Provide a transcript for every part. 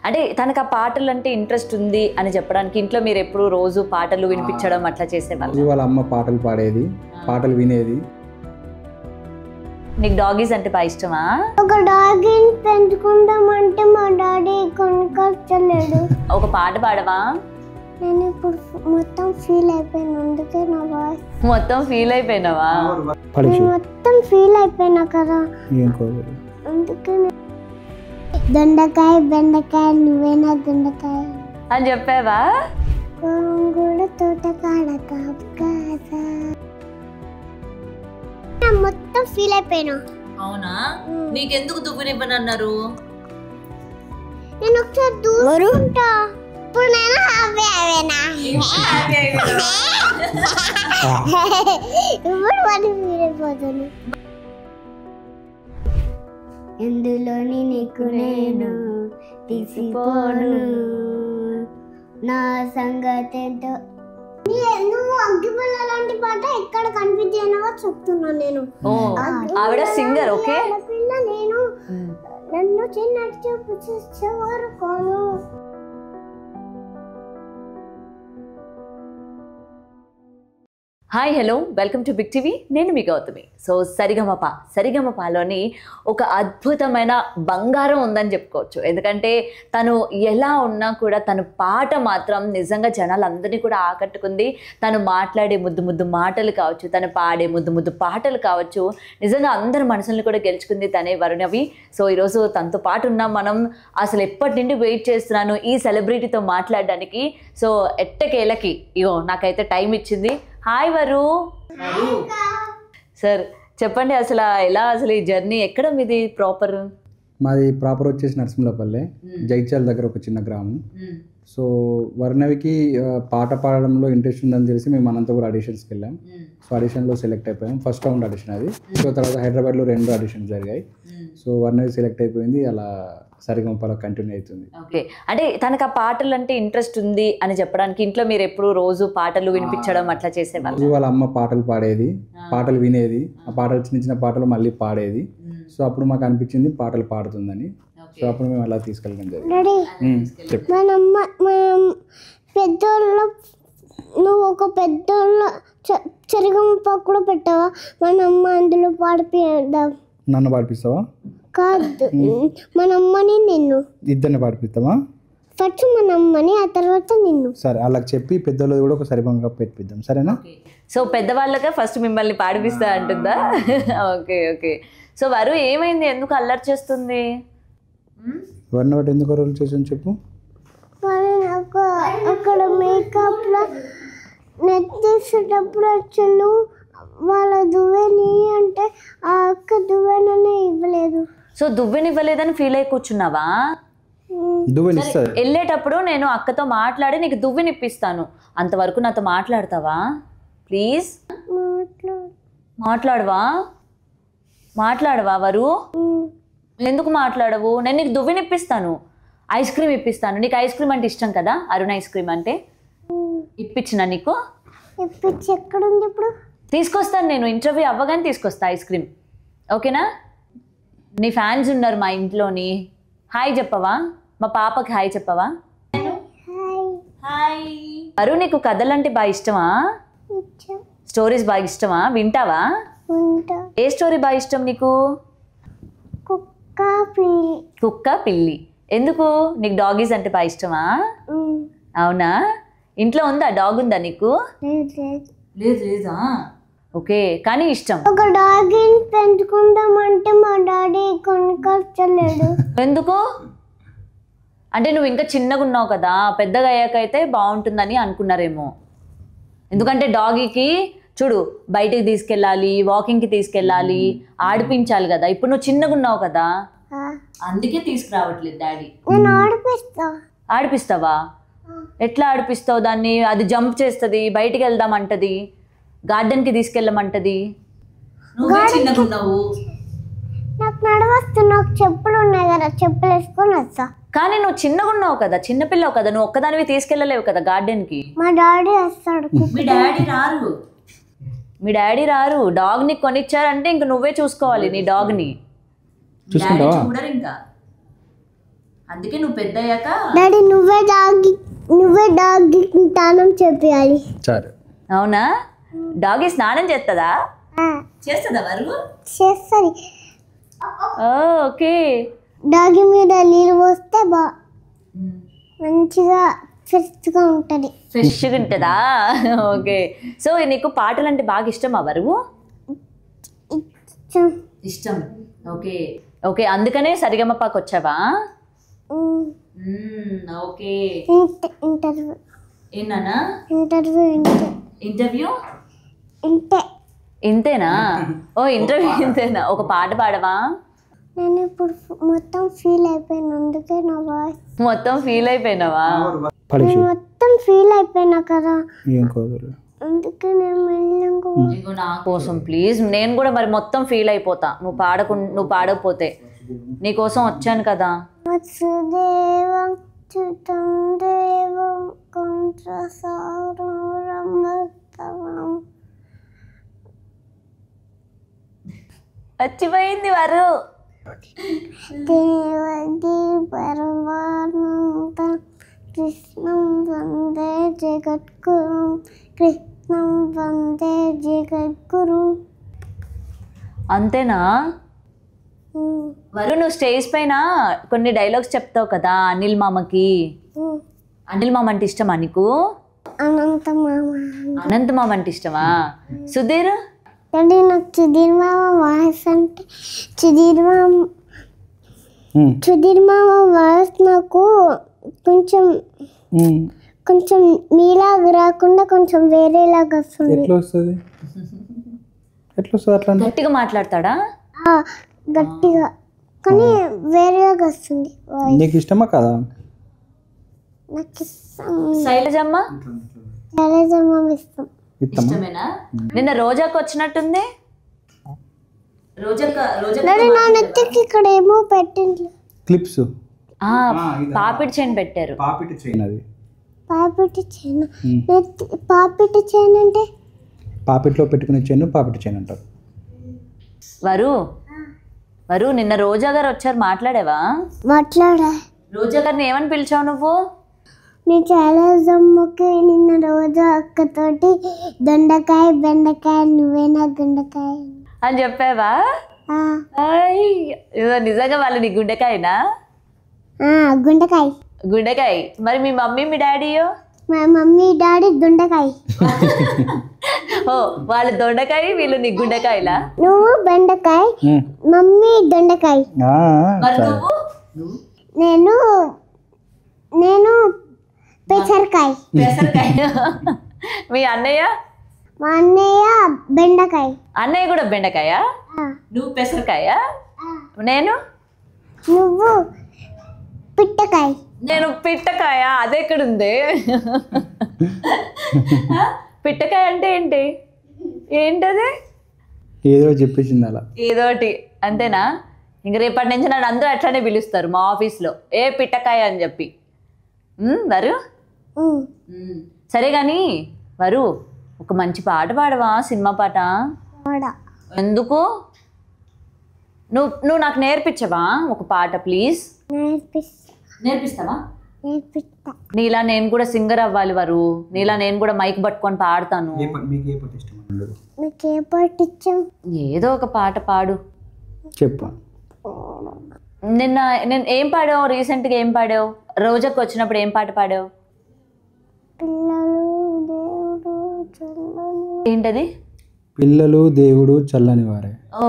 అంటే తనకు ఆ పాటలు అంటే ఇంట్రెస్ట్ ఉంది అని చెప్పడానికి ఇంట్లో మీరు ఎప్పుడు రోజు పాటలు వినిపించడం అట్లా చేసేవాళ్ళు? వాళ్ళ అమ్మ పాటలు పాడేది, పాటలు వినేది. నీకు డాగీస్ అంటే బాగా ఇష్టమా? ఒక డాగీని పెంచుకుందామంటే మా డాడీ కొనుక్కొచ్చలేడు. ఒక పాట పాడవా? నేను ఇప్పుడు మొత్తం ఫీల్ అయిపోయాను, అందుకే నా వాయిస్ మొత్తం ఫీల్ అయిపోయినావా? మొత్తం ఫీల్ అయిపోయినా కదా, అందుకే దొండకాయ బెండకాయ నువ్వేనా దొండకాయ అని చెప్పావా? కూడా తోటకాడ కాపుకాసా మొత్తం ఫీల్ అయిపోయినా. అవునా? నీకెందుకు దువ్వునివ్వనన్నారు? నేను ఒకసారి దూరుకుంటా, ఇప్పుడు నేను ఇప్పుడు వాడిని ఫీల్ ఎందులోని నీకు నేను తీసిపోను, నా సంగతి ఏంటో. నువ్వు అగ్గిపుల్ల లాంటి పాట ఎక్కడ కనిపించానో చెప్తున్నా నేను. ఆవిడ సింగర్. ఓకే, పిల్ల నేను నన్ను చిన్నట్టు చూపు చూసేవారుకోను. Hi, hello, welcome to Big TV. నేను మీ గౌతమి. సో సరిగమపలోని ఒక అద్భుతమైన బంగారం ఉందని చెప్పుకోవచ్చు. ఎందుకంటే తను ఎలా ఉన్నా కూడా తన పాట మాత్రం నిజంగా జనాలందరినీ కూడా ఆకట్టుకుంది. తను మాట్లాడే ముద్దు ముద్దు మాటలు కావచ్చు, తను పాడే ముద్దు ముద్దు పాటలు కావచ్చు, నిజంగా అందరి మనసుల్ని కూడా గెలుచుకుంది తనే వరుణవి. సో ఈరోజు తనతో పాటు ఉన్నాం మనం. అసలు ఎప్పటి నుండి వెయిట్ చేస్తున్నాను ఈ సెలబ్రిటీతో మాట్లాడడానికి. సో ఎట్టకేలకి ఇగో నాకైతే టైం ఇచ్చింది. హాయ్ వరు. సార్ చెప్పండి, అసలు ఈ జర్నీ ఎక్కడ మీది ప్రాపర్? మాది ప్రాపర్ వచ్చేసి నరసింహపల్లె, జైత్యాల దగ్గర ఒక చిన్న గ్రామం. సో వరుణవికి పాట పాడడంలో ఇంట్రెస్ట్ ఉందని తెలిసి మేము అనంతపురం ఆడిషన్స్కి వెళ్ళాం. సో ఆడిషన్లో సెలెక్ట్ అయిపోయాం. ఫస్ట్ రౌండ్ ఆడిషన్ అది. సో తర్వాత హైదరాబాద్లో 2 ఆడిషన్స్ జరిగాయి. సో వరుణవి సెలెక్ట్ అయిపోయింది. అలా సరిగమపలో కంటిన్యూ అవుతుంది. ఓకే, అంటే తనకు ఆ పాటలు అంటే ఇంట్రెస్ట్ ఉంది అని చెప్పడానికి ఇంట్లో మీరు ఎప్పుడు రోజు పాటలు వినిపించడం అట్లా చేసేవాళ్ళు? వాళ్ళ అమ్మ పాటలు పాడేది, పాటలు వినేది. ఆ పాటలు చిన్న చిన్న పాటలు మళ్ళీ పాడేది. సో అప్పుడు మాకు అనిపించింది పాటలు పాడుతుందని. సో అప్పుడు మేము అలా తీసుకెళ్ళడం జరిగింది. మనం పెద్దోళ్ళ, నువ్వు ఒక పెద్దోళ్ళ సరిగమప కూడా పెట్టావా? మన అమ్మ అందులో పాడిపిద్దాం. నన్ను పాడిపిస్తావా? కాదు, మన అమ్మని నిన్ను ఇద్దరిని పాడిపిస్తావా? ఫస్ట్ మన అమ్మని, ఆ తర్వాత నిన్ను. సరే, అలాగ చెప్పి పెద్దోళ్ళది కూడా ఒక సరిగమ పెట్టిద్దాం, సరేనా? సో పెద్దవాళ్ళగా ఫస్ట్ మిమ్మల్ని పాడిపిస్తా అంటుందా? Okay okay. సో వరు ఏమైంది, ఎందుకు అల్లరి చేస్తుంది? వరుణ వాటి ఎందుకు రోల్ చేసాను చెప్పు. అక్కడ మేకప్లో నెట్ చేసేటప్పుడు అసలు వాళ్ళ దువ్వెని అంటే ఆ అక్క దువ్వెననే ఇవ్వలేదు. సో దువ్వెనివ్వలేదని ఫీల్ అయి కూర్చున్నావా? వెళ్ళేటప్పుడు నేను అక్కతో మాట్లాడి నీకు దువ్వెనిప్పిస్తాను, అంతవరకు నాతో మాట్లాడతావా ప్లీజ్? మాట్లాడవా వరు? ఎందుకు మాట్లాడవు? నేను నీకు దువ్వెనిప్పిస్తాను, ఐస్ క్రీమ్ ఇప్పిస్తాను. నీకు ఐస్ క్రీమ్ అంటే ఇష్టం కదా, అరుణ ఐస్ క్రీమ్ అంటే. ఇప్పించిన నీకు? ఎక్కడుంది ఇప్పుడు? తీసుకొస్తాను, నేను ఇంటర్వ్యూ అవ్వగానే తీసుకొస్తా ఐస్ క్రీమ్. ఓకేనా? నీ ఫ్యాన్స్ ఉన్నారు మా ఇంట్లోని. హాయ్ చెప్పవా? మా పాపకి హాయ్ చెప్పవా? హాయ్. అరు, నీకు కథలు అంటే బాగా ఇష్టమా? స్టోరీస్ బాగా ఇష్టమా? వింటావా? ఏ స్టోరీ బాగా ఇష్టం నీకు? కుక్క పిల్లి. ఎందుకు? నీకు డాగీస్ అంటే బాగా ఇష్టమా? అవునా? ఇంట్లో ఉందా డాగ్? ఉందా నీకు? లేదా? ఓకే, కానీ ఇష్టం. ఒక డాగీని పెంచుకుందామంటే మా డాడీ కొనుక్కొచ్చలేడు. ఎందుకు? అంటే నువ్వు ఇంకా చిన్నగా ఉన్నావు కదా, పెద్దగా అయ్యాకైతే బాగుంటుందని అనుకున్నారేమో. ఎందుకంటే డాగీకి చూడు, బయటికి తీసుకెళ్ళాలి, వాకింగ్కి తీసుకెళ్ళాలి, ఆడిపించాలి కదా. ఇప్పుడు నువ్వు చిన్నగా ఉన్నావు కదా, అందుకే తీసుకురావట్లేదు డాడీ. నేను ఆడిపిస్తావా? ఎట్లా ఆడిపిస్తావు దాన్ని? అది జంప్ చేస్తుంది, బయటికి వెళ్దామంటది, గార్డెన్కి తీసుకెళ్ళమంటది. నువ్వే చిన్నగా ఉన్నావు. నాకు నడవస్తు, నాకు చెప్పులు ఉన్నాయి కదా, చెప్పులు వేసుకొని వస్తా. కానీ నువ్వు చిన్నగా ఉన్నావు కదా, చిన్నపిల్లవు కదా, నువ్వు ఒక్కదానివి తీసుకెళ్ళలేవు కదా గార్డెన్కి. మా డాడీ వస్తాడు. మీ డాడీ రారు. డాగ్ని కొనిచ్చారంటే ఇంక నువ్వే చూసుకోవాలి నీ డాగ్ని. చూడరు ఇంకా. అందుకే నువ్వు పెద్ద అయ్యాక డాడీ నువ్వే డాగ్ తానం చెప్పాలి. సరే. అవునా? డాగి స్నానం చేస్తుందా? చేస్తుందా వరుగు? చేస్తుంది. ఓకే. డాగి మీద నీళ్ళు పోస్తే మంచిగా ఫ్రెష్గా ఉంటుంది. ఫ్రెష్గా ఉంటుందా? ఓకే. సో నీకు పాటలు అంటే బాగా ఇష్టమా వరుగు? ఇష్టం. ఓకే ఓకే, అందుకనే సరిగమపాకు వచ్చావా? ఓకే. ఇంటర్వ్యూ ఏనా? ఇంటర్వ్యూ ఇంతేనా? ఓ ఇంటర్వ్యూ ఇంతేనా? ఒక పాట పాడవా? నేను ఇప్పుడు మొత్తం ఫీల్ అయిపోయాను, అందుకే నా వాయిస్ మొత్తం ఫీల్ అయిపోయినావా? మొత్తం ఫీల్ అయిపోయినా కదా, ఏం కాదు, అందుకే నేను మెల్లగా ఇగో నా కోసం ప్లీజ్, నేను కూడా మరి మొత్తం ఫీల్ అయిపోతా నువ్వు పాడకపోతే. నీకోసం వచ్చాను కదా. వసుదేవం చ్యుతం దేవం కంఠసారం వచ్చిపోయింది వరు. దేవకి పరమానందం కృష్ణం వందే జగద్గురు, కృష్ణం వందే జగద్గురు. అంతేనా వరు? నువ్వు స్టేజ్ పైన కొన్ని డైలాగ్స్ చెప్తావు కదా అనిల్ మామకి. అనిల్ మామ అంటే ఇష్టమా నీకు? అనంత మామ. అనంత మామ అంటే ఇష్టమా? సుధీర్? అంటే నాకు సుధీర్ మామ వాయిస్ అంటే సుధీర్ మామ వాయిస్ నాకు కొంచెం మీలాగా రాకుండా కొంచెం వేరేలాగా వస్తుంది. ఎట్లా వస్తుంది అట్లా? గట్టిగా మాట్లాడతాడా? గట్టిగా కానీ వేరేలాగా వస్తుంది వాయిస్. నీకు ఇష్టమా కదా? నాకు ఇష్టం. శైలజమ్మ? శైలజమ్మ ఇష్టం. ఇష్టమేనా? నిన్న రోజాకు వచ్చినట్టుంది. నా నెత్తికి ఇక్కడ ఏమో పెట్టింది క్లిప్స్. పాపిడి చైన్ పెట్టారు. పాపిడి చైన్ అది. పాపిడి చైన్. పాపిడి చైన్ అంటే పాపిట్లో పెట్టుకునే చైన్ పాపిడి చైన్ అంటారు. వరు నిన్న రోజా గారు వచ్చారు, మాట్లాడావా? మాట్లాడా. రోజా గారిని ఏమని పిలిచావు నువ్వు? నేను చాలా జమ్ముకి నిన్న రోజా అక్కతోటి దొండకాయ బెండకాయ నువ్వేనా గుండకాయ అని చెప్పావా? నిజంగా వాళ్ళు నీ గుండెకాయనా? గుండెకాయ. మరి మీ మమ్మీ మీ డాడీయో? మా మమ్మీ డాడీ దొండకాయ. ఓ వాళ్ళు దొండకాయ, వీళ్ళు నీ గుండెకాయలా? నువ్వు బెండకాయ, మమ్మీ దొండకాయ. మరి నువ్వు? నేను పెసరకాయ. మీ అన్నయ్య? మా అన్నయ్య బెండకాయ. అన్నయ్య కూడా బెండకాయ? నువ్వు పెసరకాయ? నువ్వు పిట్టకాయ. నేను పిట్టకాయ. అదెక్కడుంది? పిట్టకాయ అంటే ఏంటది? ఏదో చెప్పేసింది అలా ఏదోటి అంతేనా? ఇంక రేపటి నుంచి నన్ను అందరూ అట్లానే పిలుస్తారు మా ఆఫీస్లో, ఏ పిట్టకాయ అని చెప్పి. వరు సరే కానీ వరు, ఒక మంచి పాట పాడవా? సినిమా పాట. ఎందుకు? నువ్వు నాకు నేర్పించవా ఒక పాట ప్లీజ్? నేర్పిస్తావా? నీలా నేను కూడా సింగర్ అవ్వాలి వరు. నీలా నేను కూడా మైక్ పట్టుకొని పాడతాను. ఏదో ఒక పాట పాడు. చెప్పు. నేను ఏం పాడావు? రీసెంట్గా ఏం పాడావు? రోజాకు వచ్చినప్పుడు ఏం పాట పాడావు? ఏంటది? పిల్లలు దేవుడు చల్లని వారే. ఓ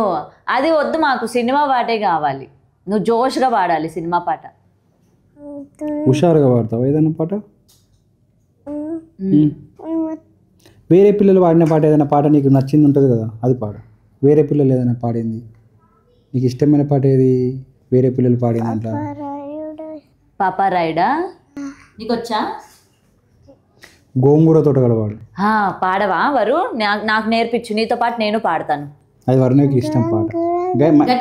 అది వద్దు, మాకు సినిమా పాటే కావాలి. నువ్వు జోష్గా పాడాలి సినిమా పాట. హుషారుగా పాడతావా ఏదైనా పాట? వేరే పిల్లలు పాడిన పాట, ఏదైనా పాట నీకు నచ్చింది ఉంటుంది కదా, అది పాడు. వేరే పిల్లలు ఏదైనా పాడింది నీకు ఇష్టమైన పాట ఏది? వేరే పిల్లలు పాడింది అంట. పాపా రాయుడా? నీకు వచ్చా? గోంగూర తోటగడ పాడు. పాడవా వరు? నాకు నేర్పించు, నీతో పాటు నేను పాడతాను. అది వరుణకి ఇష్టం పాట.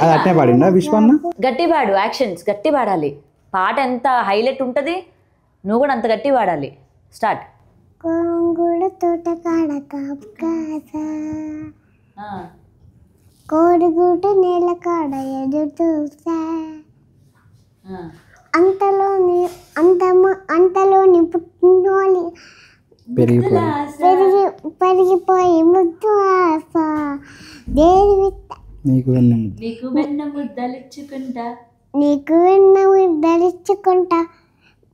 అది అట్నే పాడిందా విశ్వన్న? గట్టి పాడు, యాక్షన్స్ గట్టి పాడాలి. పాట ఎంత హైలైట్ ఉంటుంది, నువ్వు కూడా అంత గట్టి పాడాలి. స్టార్ట్. గోంగూర తోటకాడ కాపు కాసా, కోడిగుడ్డు నేల కాడ ఎదురు చూసా, అంత అంతలోని పుట్టినోని పెరిగిపోయి ముద్దు ఆశ దేవి నీకు వెన్న ముద్దలిచ్చుకుంటా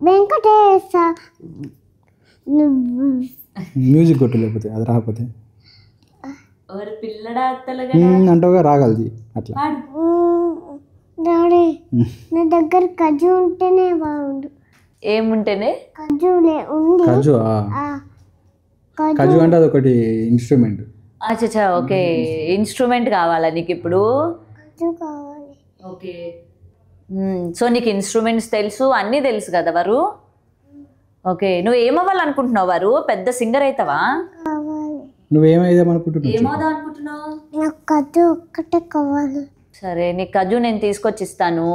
వెంకటేశ మ్యూజిక్ కొట్టు, లేకపోతే అది రాకపోతే పిల్లడా అంటవుగా రాగలది అట్లా. డాడీ నా దగ్గర ఖజు ఉంటేనే బాగుండు. ఏముంటేనే? ఖజులే ఉంది. ఖజు అంటే అదొకటి ఇన్స్ట్రుమెంట్. అచ్చా ఓకే, ఇన్స్ట్రుమెంట్ కావాలా నీకు ఇప్పుడు? ఖజు కావాలి. ఓకే, సో నీకు ఇన్స్ట్రుమెంట్స్ తెలుసు, అన్నీ తెలుసు కదా వారు. ఓకే, నువ్వు ఏమవ్వాలనుకుంటున్నావు వారు? పెద్ద సింగర్ అవుతావా? నువ్వేమైదాం అనుకుంటున్నావు? ఏమవుదాం అనుకుంటున్నావు? నాకు ఖజు ఒక్కటే కావాలి. సరే, నీకు ఖజు నేను తీసుకొచ్చి ఇస్తాను.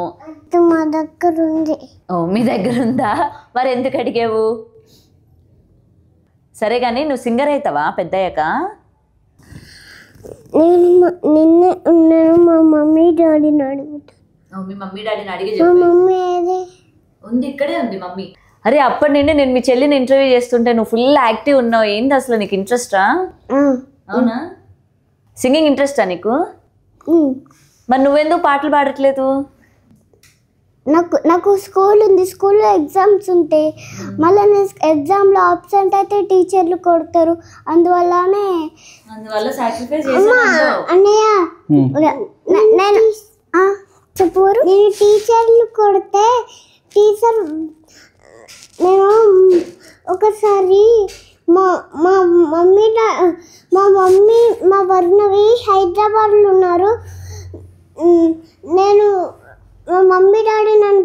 మా దగ్గర ఉంది. ఓ, మీ దగ్గర ఉందా? మరి ఎందుకు అడిగావు? సరే కానీ నువ్వు సింగర్ అవుతావా పెద్దయ్యాక? నేను మా మమ్మీ డాడీని అడుగుతా. మీ మమ్మీ డాడీని అడిగి మా మమ్మీ ఏది ఉంది? ఇక్కడే ఉంది మమ్మీ. అరే, అప్పటి నుండి నేను మీ చెల్లిని ఇంటర్వ్యూ చేస్తుంటే నువ్వు ఫుల్ యాక్టివ్ ఉన్నావు. ఏంది అసలు నీకు ఇంట్రెస్టా? అవునా? సింగింగ్ ఇంట్రెస్టా నీకు? మరి నువ్వెందుకు పాటలు పాడట్లేదు? నాకు స్కూల్ ఉంది, స్కూల్లో ఎగ్జామ్స్ ఉంటాయి. మళ్ళీ నేను ఎగ్జామ్లో ఆబ్సెంట్ అయితే టీచర్లు కొడతారు. అందువల్ల సాక్రిఫైస్ అన్నయ్య నేను చెప్పరు. నేను టీచర్లు కొడితే నేను ఒకసారి మా మమ్మీ మా వర్ణవి హైదరాబాద్లో ఉన్నారు. నేను మా మమ్మీ డాడీ నన్ను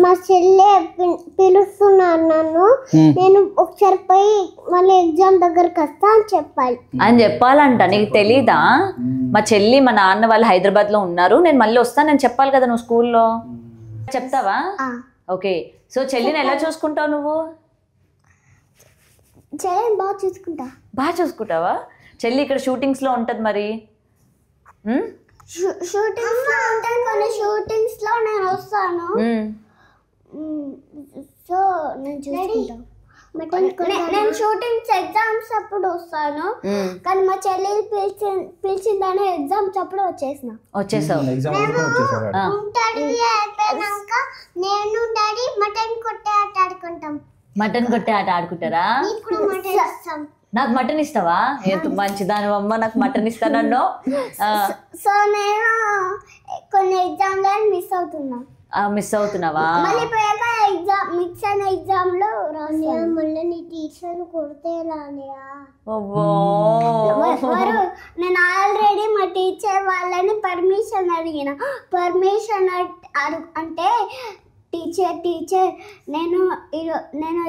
మా చెల్లె పిలుస్తున్నారు నన్ను. నేను ఒకసారి పోయి మళ్ళీ ఎగ్జామ్ దగ్గరకు వస్తా అని చెప్పాలంట. నీకు తెలీదా? మా చెల్లి మా నాన్న వాళ్ళు హైదరాబాద్లో ఉన్నారు, నేను మళ్ళీ వస్తానని చెప్పాలి కదా నువ్వు స్కూల్లో. చెప్తావా? ఓకే, సో చెల్లిని ఎలా చూసుకుంటావు నువ్వు? చెల్లిని బాగా చూసుకుంటావా? చెల్లి ఇక్కడ షూటింగ్స్లో ఉంటుంది మరి. షూటింగ్స్ లో నేను వస్తాను. సో నేను చూసుకుంటాను. నేను షూటింగ్స్ ఎగ్జామ్స్ అప్పుడు వస్తాను, కానీ మా చెల్లి పిలిచిందని ఎగ్జామ్స్ అప్పుడు వచ్చేసావు. నేను డాడీ మటన్ కొట్టే ఆట ఆడుకుంటాం. మటన్ కొట్టే ఆట ఆడుకుంటారా? నాకు మటన్ ఇస్తావా? మంచిదాని అమ్మ, నాకు మటన్ ఇస్తానన్నో. సో నేను కొన్ని మిస్ అవుతున్నావా? మళ్ళీ పోయాక ఎగ్జామ్ మిక్స్ అయిన ఎగ్జామ్ లో మళ్ళీ నీ టీచర్ కొడితే నేను ఆల్రెడీ మా టీచర్ వాళ్ళని పర్మిషన్ అడిగిన. పర్మిషన్ అంటే టీచర్ నేను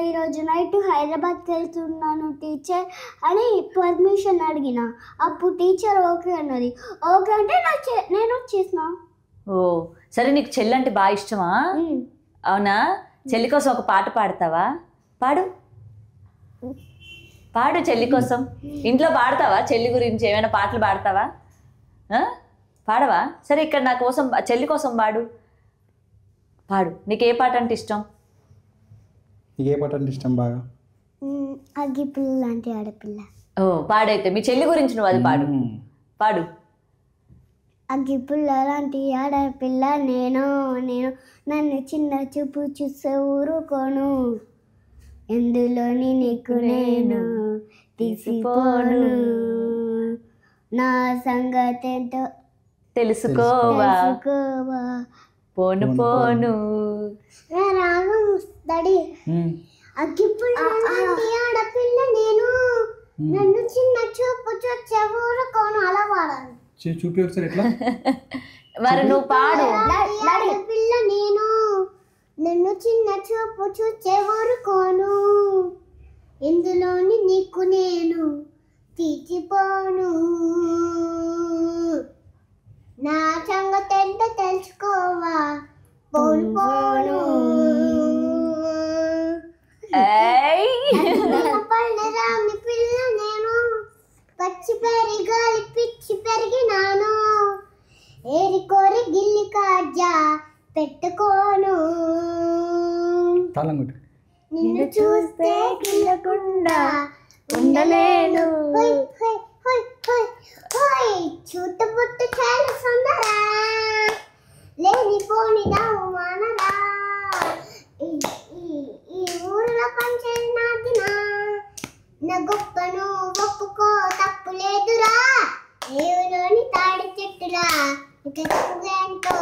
ఈరోజు నైట్ హైదరాబాద్కి వెళ్తున్నాను టీచర్ అని పర్మిషన్ అడిగిన. అప్పుడు టీచర్ ఓకే అన్నది. ఓకే అంటే నేను వచ్చేసిన. ఓ సరే, నీకు చెల్లి అంటే బాగా ఇష్టమా? అవునా? చెల్లి కోసం ఒక పాట పాడతావా? పాడు చెల్లి కోసం. ఇంట్లో పాడతావా? చెల్లి గురించి ఏమైనా పాటలు పాడతావా? పాడవా? సరే, ఇక్కడ నా కోసం చెల్లి కోసం పాడు. నీకు ఏ పాట అంటే ఇష్టం? బాగా అగ్గిపిల్ల లాంటి ఆడపిల్ల. ఓ పాడైతే మీ చెల్లి గురించి నువ్వు అది పాడు. అగ్గిపుల్ల లాంటి ఆడపిల్ల నేను నన్ను చిన్న చూపు చూసే ఊరుకోను, ఎందులోని నీకు నేను తీసిపోను, నా సంగతి ఏంటో తెలుసుకోవా పోను. రాగం డాడీ. అగ్గిపుల్ల లాంటి ఆడపిల్ల నేను నన్ను చిన్న చూపు చూసే ఊరుకోను. అలా పాడాలి. చూపి ఒకసారి ఎట్లా మరి నువ్వు పాడు. పిల్ల నేను నన్ను చిన్న చూపు చూచే ఊరుకోను, ఎందులోని నీకు నేను తీసిపోను, నా సంగతి ఎంత తెలుసుకోవా పోను. పల్లెరామి పిల్ల నేను పచ్చి పెరిగాలి పిచ్చి పెరిగినాను, ఏరి కోరి గిల్లి కాజా పెట్టుకోను తాళం కొట్టు. నిన్ను చూస్తే గిల్లకుండా ఉండలేను చుట్టుపుట్టు చాలా సుందరా లేనిపోని దానరా ఈ ఊరిలో పంచేనాదినా నా గొప్పను ఒప్పుకో తప్పు లేదురా ఏవులోని తాడి చెట్టురా ఏంటో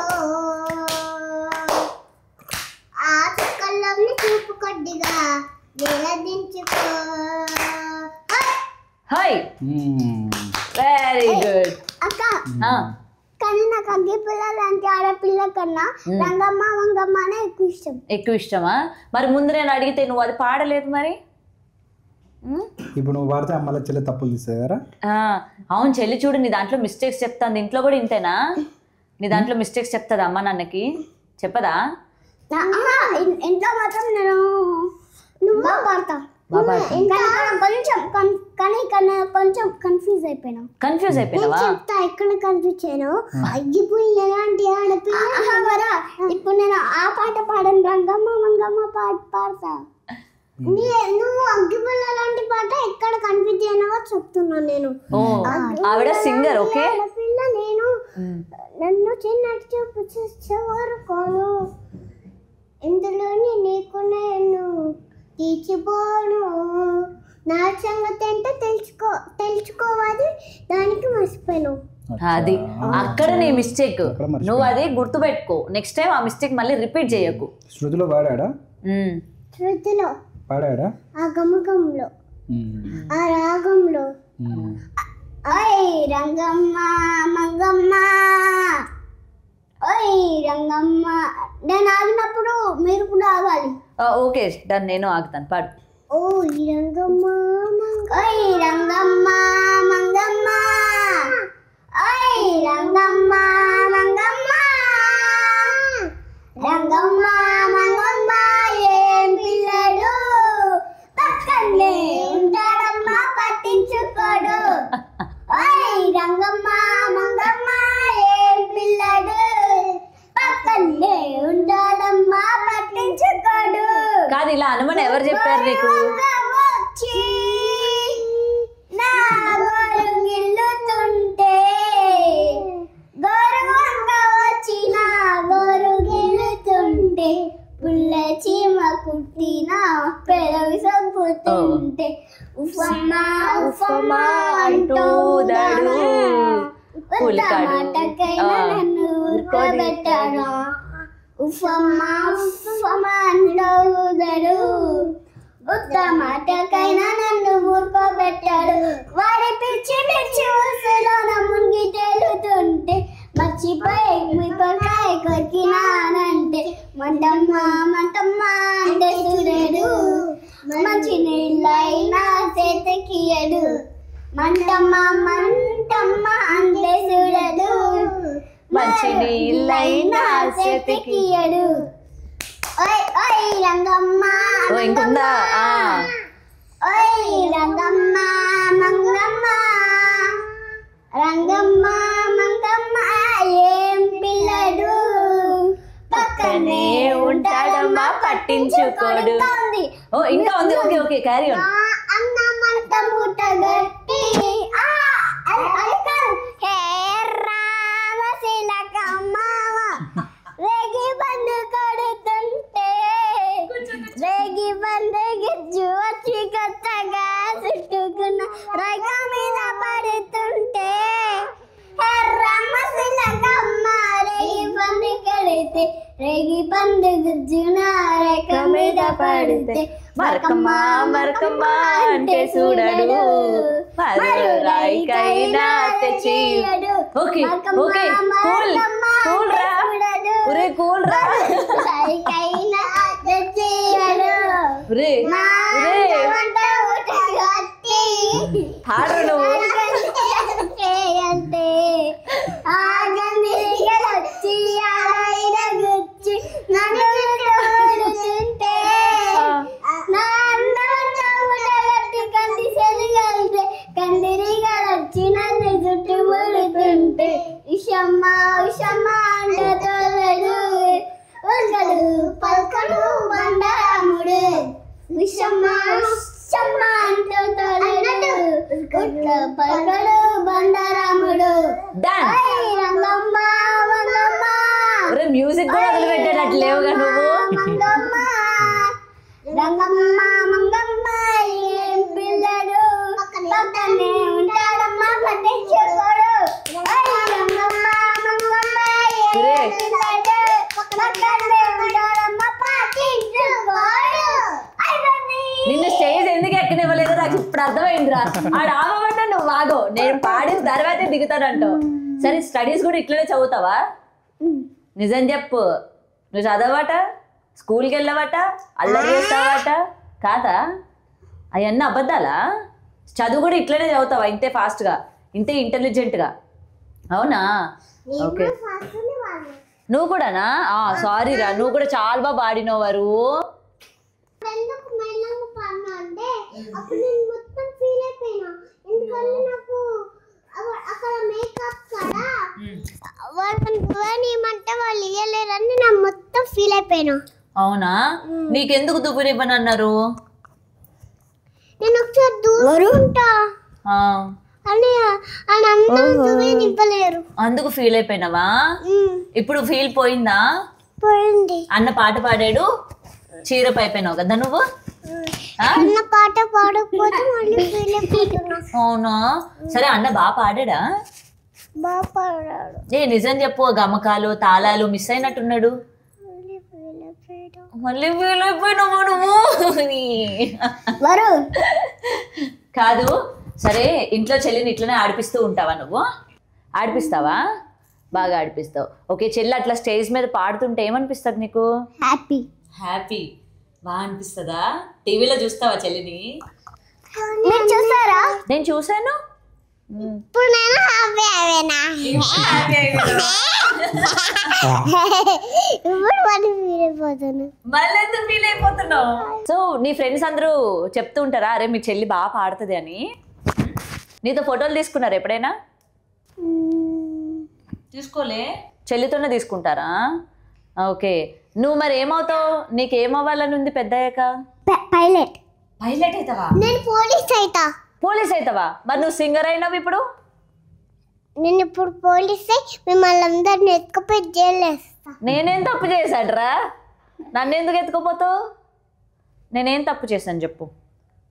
ఆ చుక్కల్లోని చూపు కొద్దిగా వేలదించుకో హాయ్ మ్మ్. Very good. అక్క కానీ నాకు అగ్గి పిల్లలు అంటే ఆడపిల్ల కన్నా రంగమ్మ వంగమ్మ అనే ఎక్కువ ఇష్టం. ఎక్కువ ఇష్టమా? మరి ముందు నేను అడిగితే నువ్వు అది పాడలేదు మరి. ఇప్పుడు నువ్వు వాడితే అమ్మల చెల్లె తప్పులు తీస్తుంది కదా. అవును చెల్లి, చూడు నీ దాంట్లో మిస్టేక్స్ చెప్తాను. ఇంట్లో కూడా ఇంతేనా? నీ దాంట్లో మిస్టేక్స్ చెప్తుందా అమ్మ నాన్నకి? చెప్పదా? ఇంట్లో మాత్రం నేను నువ్వు పాడతా కొంచెం కన్ఫ్యూజ్ అయిపోయినా. కన్ఫ్యూజ్ అయిపోయినావా? చెప్తా ఎక్కడ కన్ఫ్యూజ్ చేయను. అగ్గిపుల్ల ఎలాంటి ఆడపిల్ల. ఇప్పుడు నేను ఆ పాట పాడను, రంగమ్మ మంగమ్మ పాట పాడతా. నువ్వు అగ్గిపుల్ల లాంటి పాట ఎక్కడ కన్ఫ్యూజ్ అయినావో చెప్తున్నా నేను. ఆవిడ సింగర్. ఓకే ఆడపిల్ల నేను నన్ను చిన్నట్టు చూపు చూసే వరకోను ఇందులోని నీకు నేను తీర్చిపోను నా సంగతి ఏంటో తెలుసుకోవాలి దానికి మర్చిపోయాను. అది అక్కడ నీ మిస్టేక్. నువ్వు అది గుర్తుపెట్టుకో. నెక్స్ట్ టైం ఆ మిస్టేక్ మళ్ళీ రిపీట్ చేయకు. శృతిలో పాడాడా? శృతిలో పాడాడా? ఆ గమకంలో ఆ రాగంలో ఓయ్ రంగమ్మ మంగమ్మ ఓయ్ రంగమ్మ. నేను ఆగినప్పుడు మీరు కూడా ఆగాలి. ఓకే డన్, నేను ఆగుతాను. పాడు. ఓ రంగమ్మ ఓయ్ రంగమ్మ మంగమ్మ ఓయ్ రంగమ్మ మంగమ్మ రంగమ్మ మంగమ్మ ఏం పిల్లడు పక్కనే ఉంటాడమ్మా పట్టించుకోడు. ఓయ్ రంగమ్మ మంగమ్మ ఏం పిల్లడు పక్కనే ఉంటాడమ్మా పట్టించుకోడు. కాదు, ఇలా అనుమని ఎవరు చెప్పారు నీకు? నా గోరు గిల్లుతుంటే గౌరవంగా వచ్చిన గోరు గిల్లుతుంటే పుల్ల చీమ కుట్టిన పెదవి సంపుతుంటే ఉఫమ్మా ఉఫమ్మా అంటూ దడు మాటకైనా నన్ను ఊరుకోబెట్టాడు. ఉఫమ్మా ఉఫమ్మా అంటూ దడు ఉత్త మాటకైనా నన్ను ఊరుకోబెట్టాడు. వాడి పిచ్చి పిచ్చి ఊసులోన మునిగి తేలుతుంటే మర్చిపోయి మురికొంకాయ కొరికినానంటే మంటమ్మ మంటమ్మ అంటే చూడడు మంచి నీళ్ళైనా చేతకియడు. మంటమ్మ మంటమ్మ అంటే చూడడు మంచి నీళ్ళైనా చేతకియడు. ఓయ్ ఓయ్ రంగమ్మ ఇంకుందా? ఓయ్ రంగమ్మ మంగమ్మ రంగమ్మ మంగమ్మ ఏం పిల్లడు పక్కనే ఉంటాడమ్మా పట్టించుకోడు. ఓ ఇంకా ఉంది. Okay okay carry on. అన్నమంట మూట గట్టి రామశిలకమ్మ రేగి బండు కొడుతుంటే రేగి బండు గిజ్జు వచ్చి కొత్తగా చుట్టుకున్న రైక మీద పడుతుంటే రామశిలకమ్మ రేగి బండు కడితే రేగి బండు గిజ్జున రేక మీద పడితే మరకమ్మ మరకమ్మ అంటే చూడడు మరో రాయికైనా తెచ్చియడు. ఓకే ఓకే కూల్ కూల్ రా ఒరే కూల్ రా రాయికైనా తెచ్చియడు. ఒరే ఒరే పాడు నువ్వు. అంటే ఆగందిరిగలొచ్చి ఆడైన గుచ్చి నన్ను తోడుతుంటే నా అన్నగట్టి కంది సెలిగలితే కందిరిగలొచ్చి నన్ను చుట్టుముడుతుంటే ఉషమ్మ ఉషమ్మ మ్యూజిక్ కూడా వదిలిపెట్టేటట్టు లేవుగా నువ్వు. మంగమ్మ రంగమ్మ మంగమ్మ ఏం పిల్లడు పక్కనే ఉంటాడమ్మా పట్టించుకోడు. రంగమ్మ మంగమ్మ ఏం పిల్లడు పక్కనే ఉంటాడమ్మా పట్టించుకోడు. నిన్ను స్టేజ్ ఎందుకు ఎక్కనివ్వలేదో నాకు ఇప్పుడు అర్థమైందిరా. ఆడు ఆగమంటే నువ్వు ఆగో, నేను పాడిన తర్వాతే దిగుతానంటావు. సరే స్టడీస్ కూడా ఇట్లనే చదువుతావా? నిజం చెప్పు, నువ్వు చదవట, స్కూల్కి వెళ్ళవట, అల్లరి చేస్తావట కాదా? అవన్నీ అబద్ధాలా? చదువు కూడా ఇట్లనే చదువుతావా? ఇంతే ఫాస్ట్గా, ఇంతే ఇంటెలిజెంట్గా? అవునా? ఓకే. నువ్వు కూడానా? సారీ రా, నువ్వు కూడా చాలా బాగా పాడినవారు. ఎందుకు మెల్లగా పాడినా అంటే అప్పుడు నేను మొత్తం ఫీల్ అయిపోయినా. ఎందుకంటే నాకు అక్కడ మేకప్ కదా వాళ్ళని ఏమంటే వాళ్ళు ఇయ్యలేరని నేను మొత్తం ఫీల్ అయిపోయినా. అవునా? నీకెందుకు దువ్వునివ్వని అన్నారు? నేను ఒకసారి దూరుంటా అని అందరూ దువ్వనివ్వలేరు. అందుకు ఫీల్ అయిపోయినావా? ఇప్పుడు ఫీల్ పోయిందా? పోయింది. అన్న పాట పాడాడు, చీర పైపోయినావు కదా నువ్వు. అన్న పాట పాడకపోతే మళ్ళీ ఫీల్ అయిపోతున్నా. అవునా? సరే అన్న బాగా పాడాడా? బాగా పాడాడు. నిజం చెప్పు, గమకాలు తాళాలు మిస్ అయినట్టున్నాడు. మళ్ళీ ఫీల్ అయిపోయినావు నువ్వు. కాదు, సరే ఇంట్లో చెల్లిని ఇట్లనే ఆడిపిస్తూ ఉంటావా నువ్వు? ఆడిపిస్తావా? బాగా ఆడిపిస్తావు. ఓకే, చెల్లి అట్లా స్టేజ్ మీద పాడుతుంటే ఏమనిపిస్తుంది నీకు? హ్యాపీ. హ్యాపీ బాగా అనిపిస్తుందా? టీవీలో చూస్తావా చెల్లిని? మీరు చూసారా? నేను చూసాను. ఇప్పుడు నేను హ్యాపీ అయ్యానా? ఇప్పుడు మళ్ళీ ఫీల్ అయిపోతాను. మళ్ళీ ఎందుకు ఫీల్ అయిపోతున్నావు? సో నీ ఫ్రెండ్స్ అందరూ చెప్తూ ఉంటారా, అరే మీ చెల్లి బాగా పాడుతుంది అని? నీతో ఫోటోలు తీసుకున్నారు ఎప్పుడైనా? తీసుకోలే. చెల్లితోనే తీసుకుంటారా? ఓకే. నువ్వు మరి ఏమవుతావు? నీకు ఏమవ్వాలని ఉంది పెద్దయ్యాక? పైలట్. పైలట్ అవుతావా? నేను పోలీస్ అవుతా. పోలీస్ అవుతావా? మరి నువ్వు సింగర్ అయినావు ఇప్పుడు. నేను ఇప్పుడు పోలీస్ అయి మిమ్మల్ని అందరిని ఎత్తుకుపోయి జైలు వేస్తా. నేనేం తప్పు చేశాడ్రా? నన్ను ఎందుకు ఎత్తుకుపోతావు? నేనేం తప్పు చేశాను చెప్పు.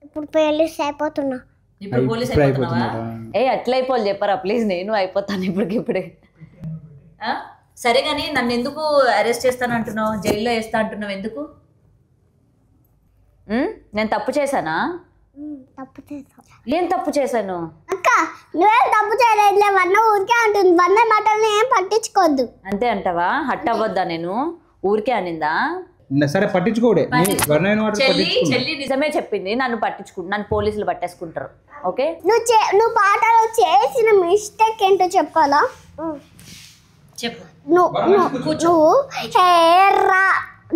ఇప్పుడు పోలీస్ అయిపోతున్నా. ఇప్పుడు పోలీస్ అయిపోతున్నావా? అట్లా అయిపోవాలి చెప్పరా ప్లీజ్, నేను అయిపోతాను ఇప్పటికిప్పుడే. సరే కానీ నన్ను ఎందుకు అరెస్ట్ చేస్తాను అంటున్నావు, జైల్లో వేస్తా అంటున్నావు ఎందుకు? నేను తప్పు చేశానా? తప్పు చేసావు. ఏం తప్పు చేశాను? అక్క నువ్వేం తప్పు చేయలేదు, వన్న ఊరికే అంటుంది. వన్న మాటల్ని ఏం పట్టించుకోవద్దు. అంతే అంటావా? హట్ అవ్వద్దా? నేను ఊరికే అనిందా? సరే పట్టించుకోడే. చెల్లి నిజమే చెప్పింది, నన్ను పట్టించుకుంటు, నన్ను పోలీసులు పట్టేసుకుంటారు. ఓకే, నువ్వు పాటలో చేసిన మిస్టేక్ ఏంటో చెప్పాలా? చెప్పు.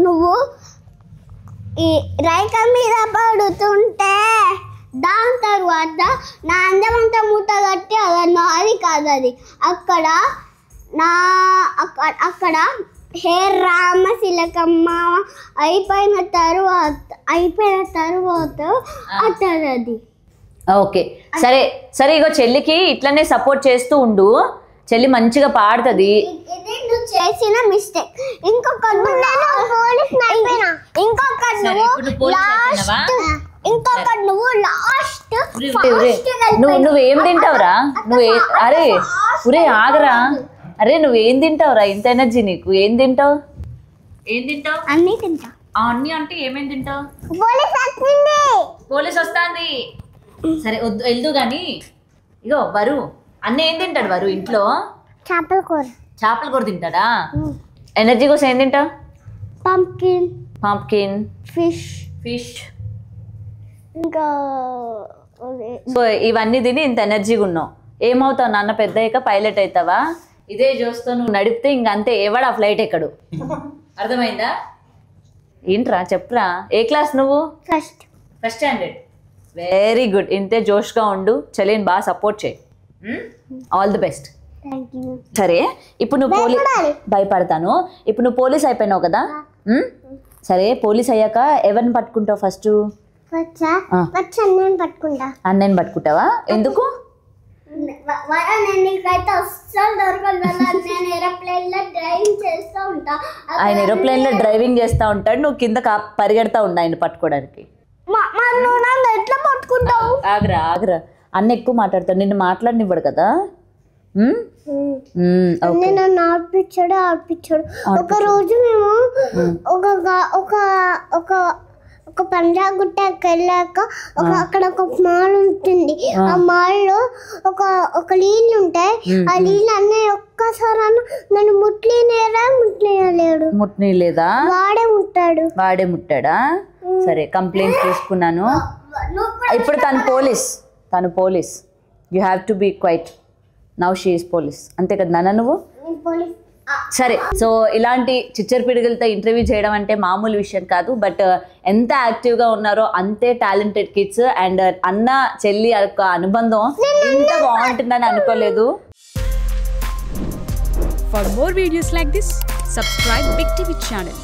నువ్వు ఈ రైక మీద పడుతుంటే దాని తర్వాత నా అందమంతా మూట కట్టి అది కాదు అది అక్కడ హే రామశిలకమ్మ అయిపోయిన తరువాత అది. ఓకే సరే సరే, ఇగో చెల్లికి ఇట్లనే సపోర్ట్ చేస్తూ ఉండు. చెల్లి మంచిగా పాడుతుంది. నువ్వు చేసిన మిస్టేక్. ఇంకొకటి నువ్వు లాస్ట్ నువ్వేం తింటావురా? అరే ఉరే ఆగరా. అరే నువ్వేం తింటావురా? ఇంత ఎనర్జీ నీకు. ఏం తింటావు? అన్నీ తింటా. అన్నీ అంటే ఏమేం తింటావు? పోలీస్ వస్తుంది. సరే వద్దు వెళ్దు కానీ, ఇగో వరు అన్న ఏం తింటాడు? వరు ఇంట్లో చేపల కూర తింటాడా? ఎనర్జీ కోసం ఏం తింటావు? పంప్కిన్ ఫిష్ ఇంకా. సో ఇవన్నీ తిని ఇంత ఎనర్జీగా ఉన్నావు. ఏమవుతావు నాన్న పెద్దయ్యాక? పైలట్ అవుతావా? ఇదే చూస్తూ నువ్వు నడిపితే ఇంకంతే, ఎవడు ఆ ఫ్లైట్ ఎక్కడు. అర్థమైందా? ఏంట్రా చెప్పురా. ఏ క్లాస్ నువ్వు? First standard. Very good. ఇంతే జోష్గా ఉండు. చెల్లిని బాగా సపోర్ట్ చేయి. All the best. సరే ఇప్పుడు నువ్వు భయపడతాను. ఇప్పుడు నువ్వు పోలీస్ అయిపోయినావు కదా. సరే పోలీస్ అయ్యాక ఎవరిని పట్టుకుంటావు ఫస్ట్? పట్టుకుంటా. అన్నయ్యని పట్టుకుంటావా? ఎందుకు? నేను నీకైతే అస్సలు దొరకదు కదా. నేను ఏరోప్లేన్ లో డ్రైవింగ్ చేస్తూ ఉంటా. ఆయన ఏరోప్లేన్ లో డ్రైవింగ్ చేస్తా ఉంటాడు, నువ్వు కింద పరిగెడతా ఉండు ఆయన పట్టుకోవడానికి. నువ్వు నన్ను ఎట్లా పట్టుకుంటావు? ఆగ్రా ఆగ్రా, అన్న ఎక్కువ మాట్లాడతాడు, నిన్ను మాట్లాడనివ్వడు కదా. నన్ను ఆడిపించాడు. ఒక రోజు మేము ఒక పంజాగుట్టకి వెళ్ళాక అక్కడ ఒక మాల్ ఉంటుంది. ఆ మాల్ లో ఒక నీళ్ళు ఉంటాయి. ఆ నీళ్ళు అన్నయ్య ఒక్కసారి నన్ను ముట్లేడు. ముట్టిలేదా? వాడే ముట్టాడా? సరే, కంప్లైంట్ తీసుకున్నాను. ఇప్పుడు తను police. You have to be quiet. Now she is police. అంతే కదా నాన్న నువ్వు? సరే, సో ఇలాంటి చిచ్చర పిడుగులతో ఇంటర్వ్యూ చేయడం అంటే మామూలు విషయం కాదు. బట్ ఎంత యాక్టివ్గా ఉన్నారో అంతే టాలెంటెడ్ కిడ్స్. అండ్ అన్న చెల్లి యొక్క అనుబంధం ఎంత బాగుంటుందని అనుకోలేదు. For more videos like this, subscribe Big TV channel.